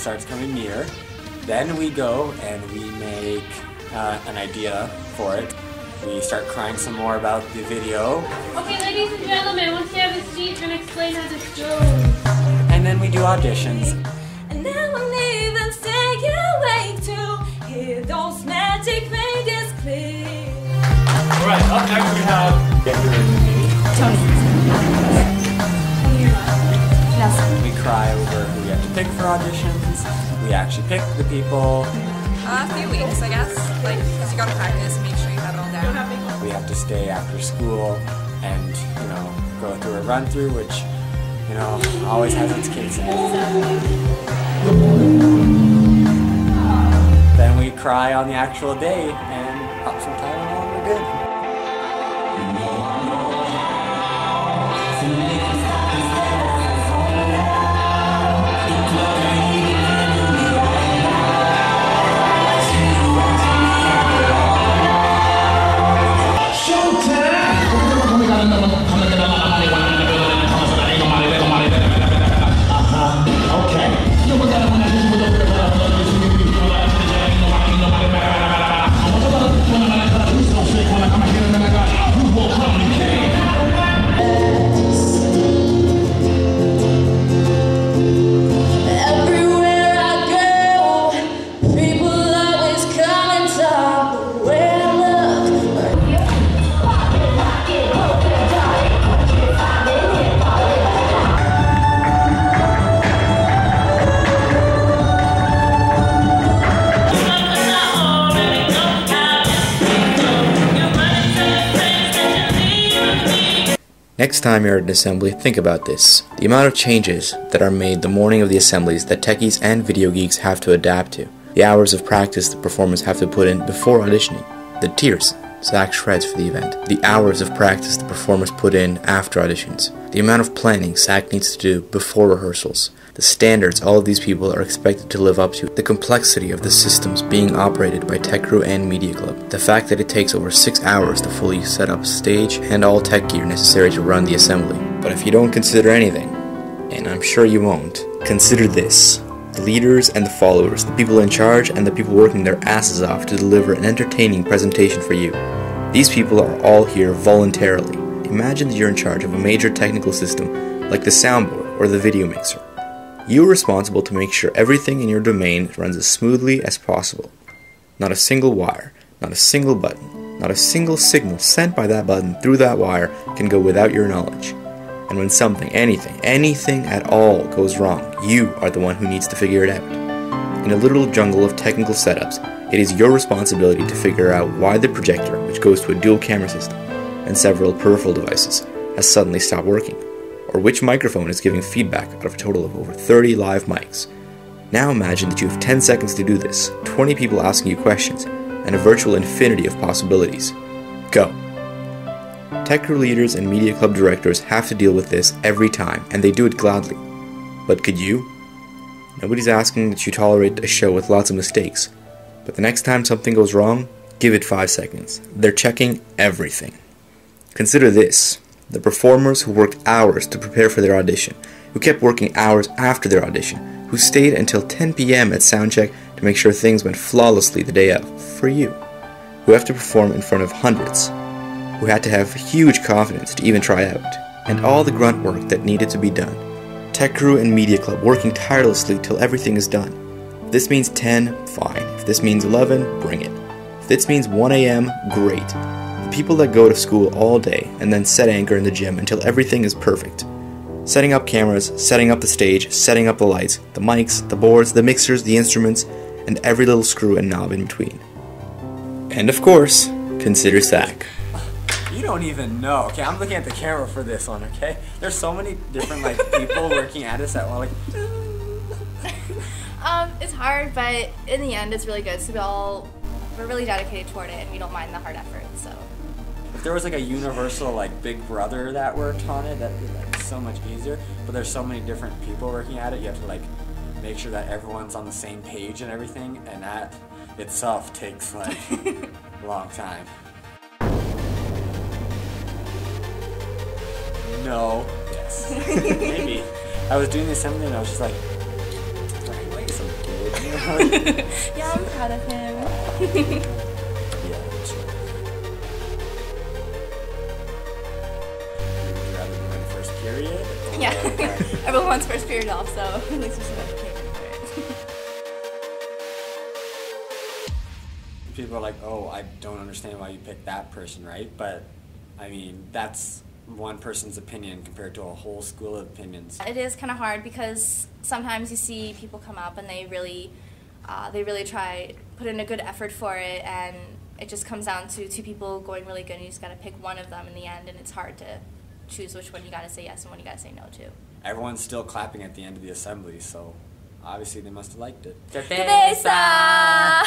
starts coming near. Then we go and we make an idea for it. We start crying some more about the video. Okay, ladies and gentlemen, once you have a seat, we're going to explain how this goes. And then we do auditions. And now I'm leaving, stay awake to hear those magic fingers click. Alright, up next we have Get Your Tony. We cry over who we have to pick for auditions. We actually pick the people. A few weeks, I guess. Like, because you gotta practice and make sure you have it all down. We have to stay after school and, you know, go through a run through, which, you know, always has its kicks in it. Then we cry on the actual day and pop some Tylenol and we're good. Next time you're at an assembly, think about this. The amount of changes that are made the morning of the assemblies that techies and video geeks have to adapt to. The hours of practice the performers have to put in before auditioning. The tears Zach shreds for the event. The hours of practice the performers put in after auditions. The amount of planning Zach needs to do before rehearsals. The standards all of these people are expected to live up to. The complexity of the systems being operated by Tech Crew and Media Club. The fact that it takes over 6 hours to fully set up stage and all tech gear necessary to run the assembly. But if you don't consider anything, and I'm sure you won't, consider this. The leaders and the followers, the people in charge and the people working their asses off to deliver an entertaining presentation for you. These people are all here voluntarily. Imagine that you're in charge of a major technical system like the soundboard or the video mixer. You are responsible to make sure everything in your domain runs as smoothly as possible. Not a single wire, not a single button, not a single signal sent by that button through that wire can go without your knowledge. And when something, anything at all goes wrong, you are the one who needs to figure it out. In a literal jungle of technical setups, it is your responsibility to figure out why the projector, which goes to a dual camera system, and several peripheral devices, has suddenly stopped working, or which microphone is giving feedback out of a total of over 30 live mics. Now imagine that you have 10 seconds to do this, 20 people asking you questions, and a virtual infinity of possibilities. Go! Tech Crew leaders and Media Club directors have to deal with this every time, and they do it gladly. But could you? Nobody's asking that you tolerate a show with lots of mistakes, but the next time something goes wrong, give it 5 seconds. They're checking everything. Consider this. The performers who worked hours to prepare for their audition, who kept working hours after their audition, who stayed until 10 p.m. at soundcheck to make sure things went flawlessly the day of, for you, who have to perform in front of hundreds, who had to have huge confidence to even try out, and all the grunt work that needed to be done. Tech Crew and Media Club working tirelessly till everything is done. If this means 10, fine. If this means 11, bring it. If this means 1 a.m., great. The people that go to school all day and then set anchor in the gym until everything is perfect. Setting up cameras, setting up the stage, setting up the lights, the mics, the boards, the mixers, the instruments, and every little screw and knob in between. And of course, consider Zach. You don't even know. Okay, I'm looking at the camera for this one, okay? There's so many different people working at us that want It's hard, but in the end it's really good. So we're really dedicated toward it and we don't mind the hard effort, so. If there was a universal big brother that worked on it, that'd be so much easier. But there's so many different people working at it, you have to make sure that everyone's on the same page and everything, and that itself takes a long time. No. Yes. Maybe. I was doing the assembly and I was just like, wait, some Yeah, I'm proud of him. Yeah, sure. Would you rather win first period? Or Yeah, everyone wants first period off, so at least there's some education for it. People are like, oh, I don't understand why you picked that person, right? But, I mean, that's one person's opinion compared to a whole school of opinions. It is kind of hard because sometimes you see people come up and they really try, put in a good effort for it, and it just comes down to two people going really good, and you just gotta pick one of them in the end, and it's hard to choose which one you gotta say yes and one you gotta say no to. Everyone's still clapping at the end of the assembly, so obviously they must have liked it. Cabeza!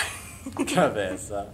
Cabeza.